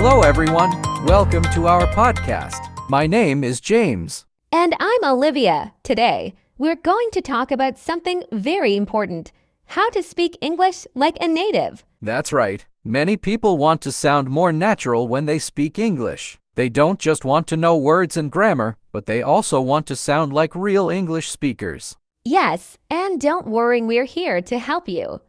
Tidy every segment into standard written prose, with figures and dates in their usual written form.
Hello everyone, welcome to our podcast. My name is James. And I'm Olivia. Today, we're going to talk about something very important: how to speak English like a native. That's right. Many people want to sound more natural when they speak English. They don't just want to know words and grammar, but they also want to sound like real English speakers. Yes, and don't worry, we're here to help you.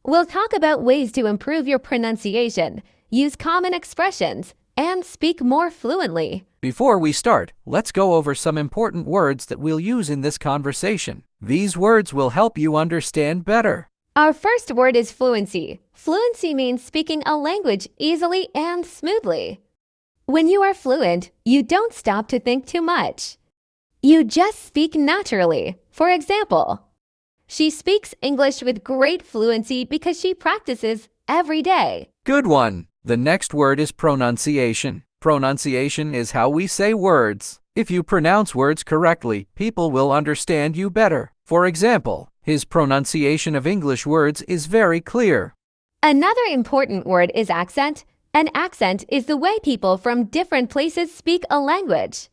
We'll talk about ways to improve your pronunciation, use common expressions, and speak more fluently. Before we start, let's go over some important words that we'll use in this conversation. These words will help you understand better. Our first word is fluency. Fluency means speaking a language easily and smoothly. When you are fluent, you don't stop to think too much. You just speak naturally. For example, she speaks English with great fluency because she practices every day. Good one. The next word is pronunciation. Pronunciation is how we say words. If you pronounce words correctly, people will understand you better. For example, his pronunciation of English words is very clear. Another important word is accent. An accent is the way people from different places speak a language.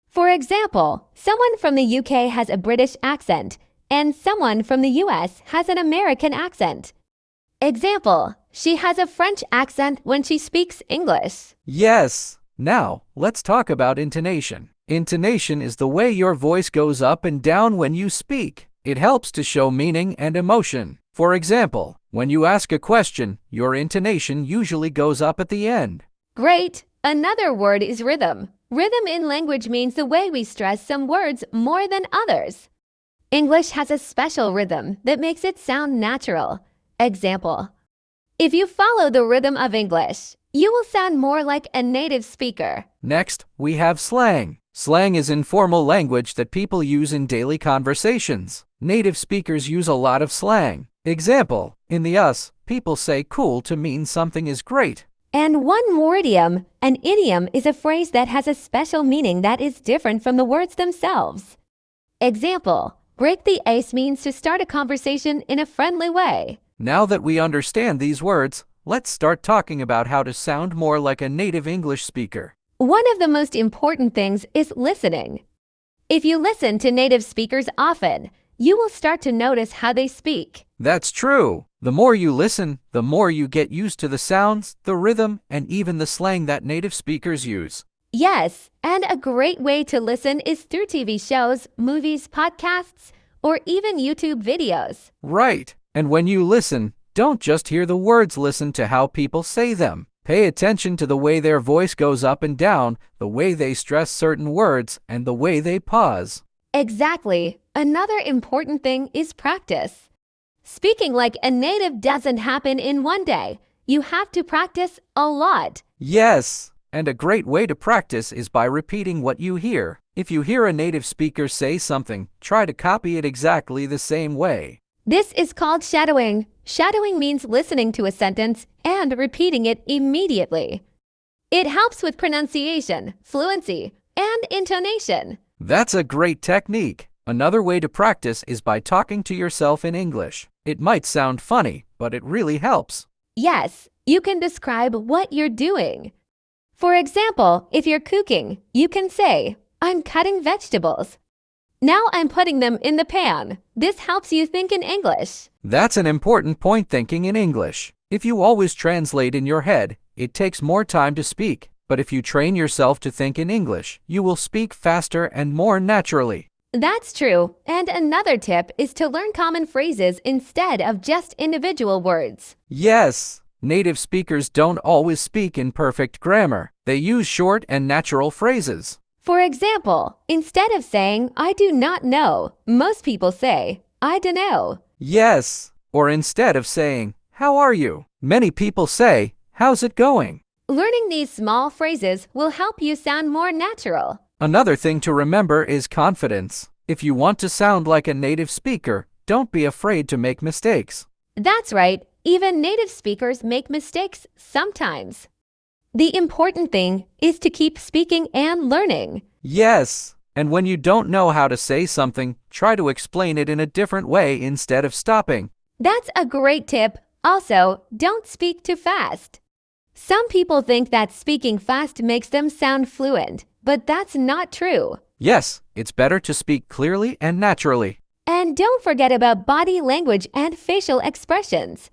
For example, someone from the UK has a British accent, and someone from the US has an American accent. Example, she has a French accent when she speaks English. Yes. Now, let's talk about intonation. Intonation is the way your voice goes up and down when you speak. It helps to show meaning and emotion. For example, when you ask a question, your intonation usually goes up at the end. Great! Another word is rhythm. Rhythm in language means the way we stress some words more than others. English has a special rhythm that makes it sound natural. Example, if you follow the rhythm of English, you will sound more like a native speaker. Next, we have slang. Slang is informal language that people use in daily conversations. Native speakers use a lot of slang. Example, in the US, people say cool to mean something is great. And one more idiom. An idiom is a phrase that has a special meaning that is different from the words themselves. Example, break the ice means to start a conversation in a friendly way. Now that we understand these words, let's start talking about how to sound more like a native English speaker. One of the most important things is listening. If you listen to native speakers often, you will start to notice how they speak. That's true. The more you listen, the more you get used to the sounds, the rhythm, and even the slang that native speakers use. Yes, and a great way to listen is through TV shows, movies, podcasts, or even YouTube videos. Right. And when you listen, don't just hear the words, listen to how people say them. Pay attention to the way their voice goes up and down, the way they stress certain words, and the way they pause. Exactly. Another important thing is practice. Speaking like a native doesn't happen in one day. You have to practice a lot. Yes, and a great way to practice is by repeating what you hear. If you hear a native speaker say something, try to copy it exactly the same way. This is called shadowing. Shadowing means listening to a sentence and repeating it immediately. It helps with pronunciation, fluency, and intonation. That's a great technique. Another way to practice is by talking to yourself in English. It might sound funny, but it really helps. Yes, you can describe what you're doing. For example, if you're cooking, you can say, "I'm cutting vegetables. Now I'm putting them in the pan." This helps you think in English. That's an important point, thinking in English. If you always translate in your head, it takes more time to speak. But if you train yourself to think in English, you will speak faster and more naturally. That's true. And another tip is to learn common phrases instead of just individual words. Yes, native speakers don't always speak in perfect grammar. They use short and natural phrases. For example, instead of saying, "I do not know," most people say, "I dunno." Yes, or instead of saying, "How are you?" many people say, "How's it going?" Learning these small phrases will help you sound more natural. Another thing to remember is confidence. If you want to sound like a native speaker, don't be afraid to make mistakes. That's right. Even native speakers make mistakes sometimes. The important thing is to keep speaking and learning. Yes, and when you don't know how to say something, try to explain it in a different way instead of stopping. That's a great tip. Also, don't speak too fast. Some people think that speaking fast makes them sound fluent, but that's not true. Yes, it's better to speak clearly and naturally. And don't forget about body language and facial expressions.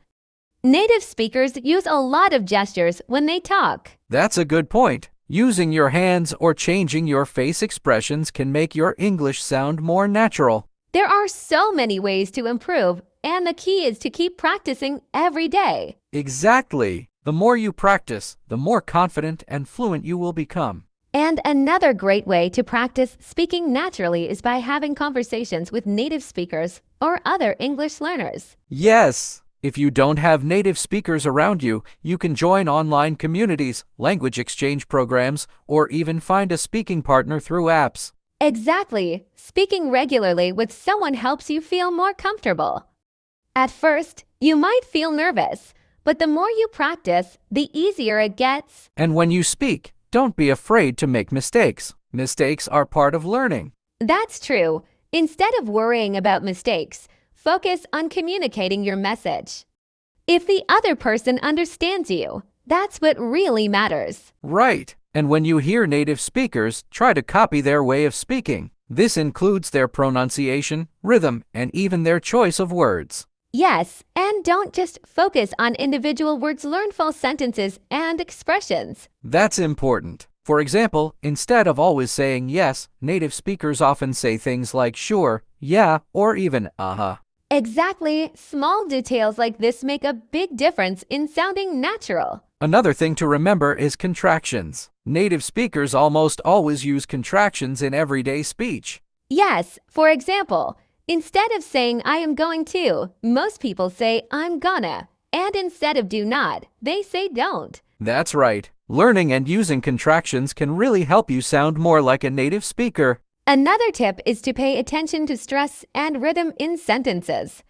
Native speakers use a lot of gestures when they talk. That's a good point. Using your hands or changing your face expressions can make your English sound more natural. There are so many ways to improve, and the key is to keep practicing every day. Exactly. The more you practice, the more confident and fluent you will become. And another great way to practice speaking naturally is by having conversations with native speakers or other English learners. Yes. If you don't have native speakers around you, you can join online communities, language exchange programs, or even find a speaking partner through apps. Exactly. Speaking regularly with someone helps you feel more comfortable. At first, you might feel nervous, but the more you practice, the easier it gets. And when you speak, don't be afraid to make mistakes. Mistakes are part of learning. That's true. Instead of worrying about mistakes, focus on communicating your message. If the other person understands you, that's what really matters. Right. And when you hear native speakers, try to copy their way of speaking. This includes their pronunciation, rhythm, and even their choice of words. Yes, and don't just focus on individual words. Learn full sentences and expressions. That's important. For example, instead of always saying yes, native speakers often say things like sure, yeah, or even uh-huh. Exactly. Small details like this make a big difference in sounding natural. Another thing to remember is contractions. Native speakers almost always use contractions in everyday speech. Yes, for example, instead of saying I am going to, most people say I'm gonna. And instead of do not, they say don't. That's right. Learning and using contractions can really help you sound more like a native speaker. Another tip is to pay attention to stress and rhythm in sentences.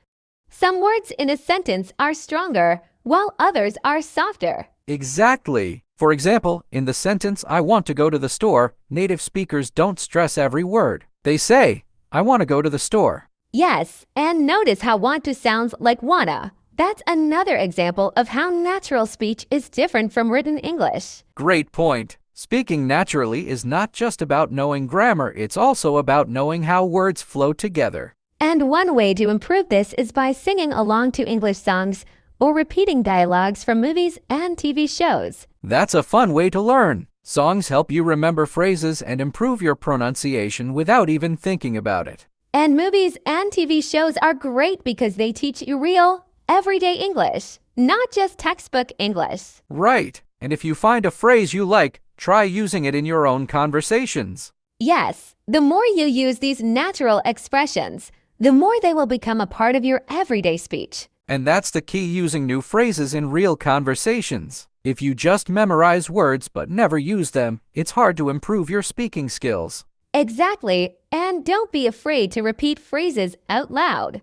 Some words in a sentence are stronger, while others are softer. Exactly. For example, in the sentence, I want to go to the store, native speakers don't stress every word. They say, I want to go to the store. Yes, and notice how want to sounds like wanna. That's another example of how natural speech is different from written English. Great point. Speaking naturally is not just about knowing grammar, it's also about knowing how words flow together. And one way to improve this is by singing along to English songs or repeating dialogues from movies and TV shows. That's a fun way to learn. Songs help you remember phrases and improve your pronunciation without even thinking about it. And movies and TV shows are great because they teach you real, everyday English, not just textbook English. Right. And if you find a phrase you like, try using it in your own conversations. Yes, the more you use these natural expressions, the more they will become a part of your everyday speech. And that's the key, using new phrases in real conversations. If you just memorize words but never use them, it's hard to improve your speaking skills. Exactly, and don't be afraid to repeat phrases out loud.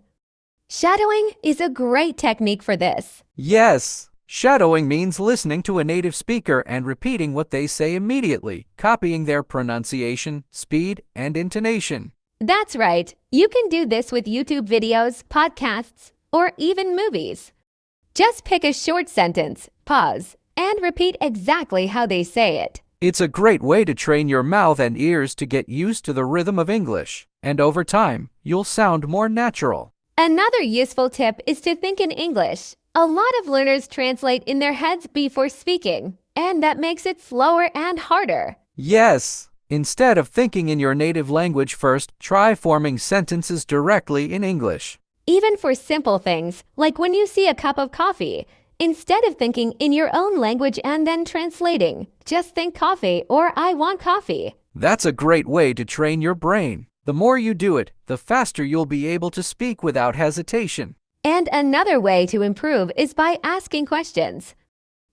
Shadowing is a great technique for this. Yes. Shadowing means listening to a native speaker and repeating what they say immediately, copying their pronunciation, speed, and intonation. That's right. You can do this with YouTube videos, podcasts, or even movies. Just pick a short sentence, pause, and repeat exactly how they say it. It's a great way to train your mouth and ears to get used to the rhythm of English, and over time, you'll sound more natural. Another useful tip is to think in English. A lot of learners translate in their heads before speaking, and that makes it slower and harder. Yes. Instead of thinking in your native language first, try forming sentences directly in English. Even for simple things, like when you see a cup of coffee, instead of thinking in your own language and then translating, just think coffee or I want coffee. That's a great way to train your brain. The more you do it, the faster you'll be able to speak without hesitation. And another way to improve is by asking questions.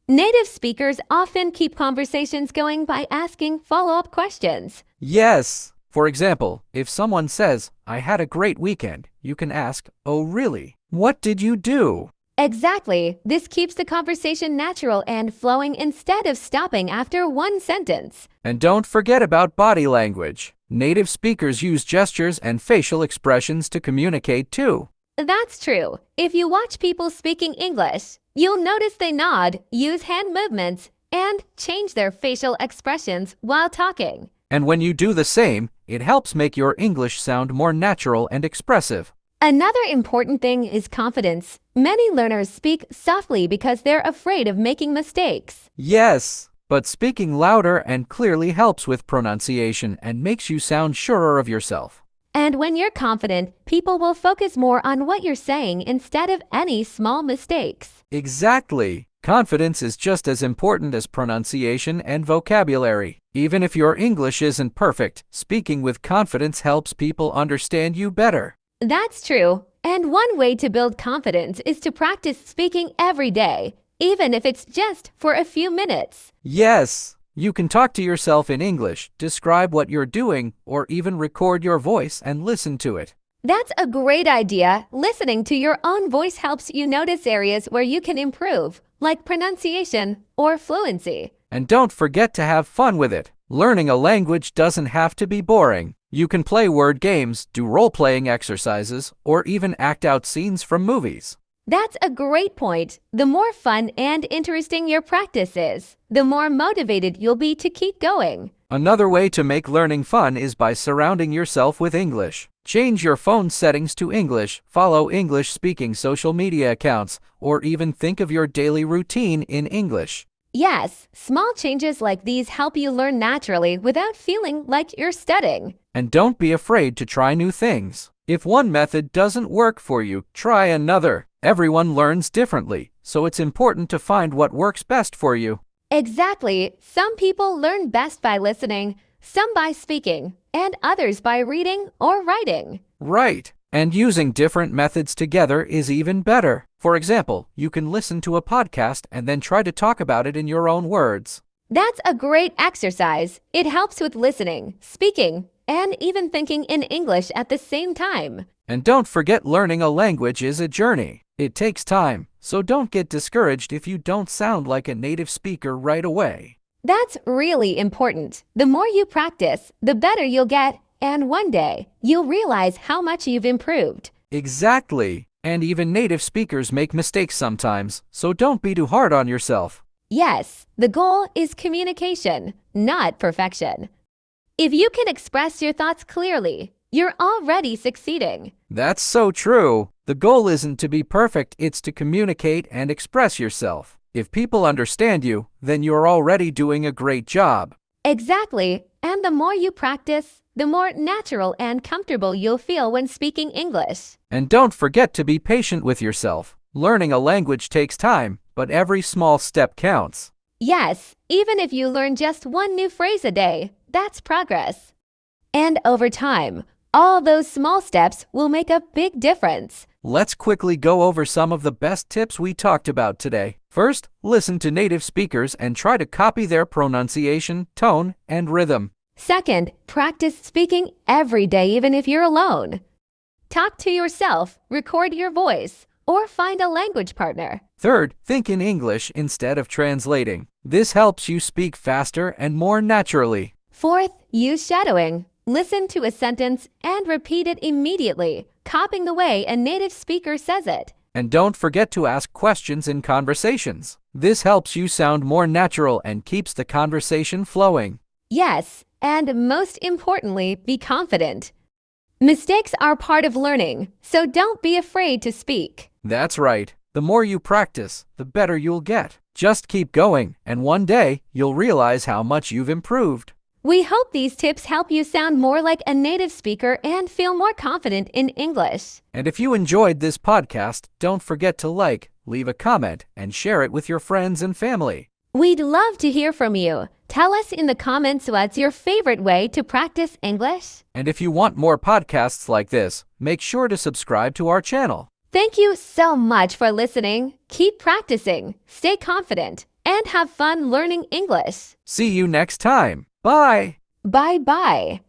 Native speakers often keep conversations going by asking follow-up questions. Yes. For example, if someone says, I had a great weekend, you can ask, oh really? What did you do? Exactly. This keeps the conversation natural and flowing instead of stopping after one sentence. And don't forget about body language. Native speakers use gestures and facial expressions to communicate too. That's true. If you watch people speaking English, you'll notice they nod, use hand movements, and change their facial expressions while talking. And when you do the same, it helps make your English sound more natural and expressive. Another important thing is confidence. Many learners speak softly because they're afraid of making mistakes. Yes, but speaking louder and clearly helps with pronunciation and makes you sound surer of yourself. And when you're confident, people will focus more on what you're saying instead of any small mistakes. Exactly. Confidence is just as important as pronunciation and vocabulary. Even if your English isn't perfect, speaking with confidence helps people understand you better. That's true. And one way to build confidence is to practice speaking every day, even if it's just for a few minutes. Yes, you can talk to yourself in English, describe what you're doing, or even record your voice and listen to it. That's a great idea. Listening to your own voice helps you notice areas where you can improve, like pronunciation or fluency. And don't forget to have fun with it. Learning a language doesn't have to be boring. You can play word games, do role-playing exercises, or even act out scenes from movies. That's a great point. The more fun and interesting your practice is, the more motivated you'll be to keep going. Another way to make learning fun is by surrounding yourself with English. Change your phone settings to English, follow English-speaking social media accounts, or even think of your daily routine in English. Yes, small changes like these help you learn naturally without feeling like you're studying. And don't be afraid to try new things. If one method doesn't work for you, try another. Everyone learns differently, so it's important to find what works best for you. Exactly. Some people learn best by listening, some by speaking, and others by reading or writing. Right. And using different methods together is even better. For example, you can listen to a podcast and then try to talk about it in your own words. That's a great exercise. It helps with listening, speaking, and even thinking in English at the same time. And don't forget, learning a language is a journey. It takes time, so don't get discouraged if you don't sound like a native speaker right away. That's really important. The more you practice, the better you'll get, and one day, you'll realize how much you've improved. Exactly. And even native speakers make mistakes sometimes, so don't be too hard on yourself. Yes, the goal is communication, not perfection. If you can express your thoughts clearly, you're already succeeding. That's so true. The goal isn't to be perfect, it's to communicate and express yourself. If people understand you, then you're already doing a great job. Exactly. And the more you practice, the more natural and comfortable you'll feel when speaking English. And don't forget to be patient with yourself. Learning a language takes time, but every small step counts. Yes, even if you learn just one new phrase a day, that's progress. And over time, all those small steps will make a big difference. Let's quickly go over some of the best tips we talked about today. First, listen to native speakers and try to copy their pronunciation, tone, and rhythm. Second, practice speaking every day even if you're alone. Talk to yourself, record your voice, or find a language partner. Third, think in English instead of translating. This helps you speak faster and more naturally. Fourth, use shadowing. Listen to a sentence and repeat it immediately, copying the way a native speaker says it. And don't forget to ask questions in conversations. This helps you sound more natural and keeps the conversation flowing. Yes, and most importantly, be confident. Mistakes are part of learning, so don't be afraid to speak. That's right. The more you practice, the better you'll get. Just keep going, and one day, you'll realize how much you've improved. We hope these tips help you sound more like a native speaker and feel more confident in English. And if you enjoyed this podcast, don't forget to like, leave a comment, and share it with your friends and family. We'd love to hear from you. Tell us in the comments what's your favorite way to practice English. And if you want more podcasts like this, make sure to subscribe to our channel. Thank you so much for listening. Keep practicing, stay confident, and have fun learning English. See you next time. Bye! Bye-bye.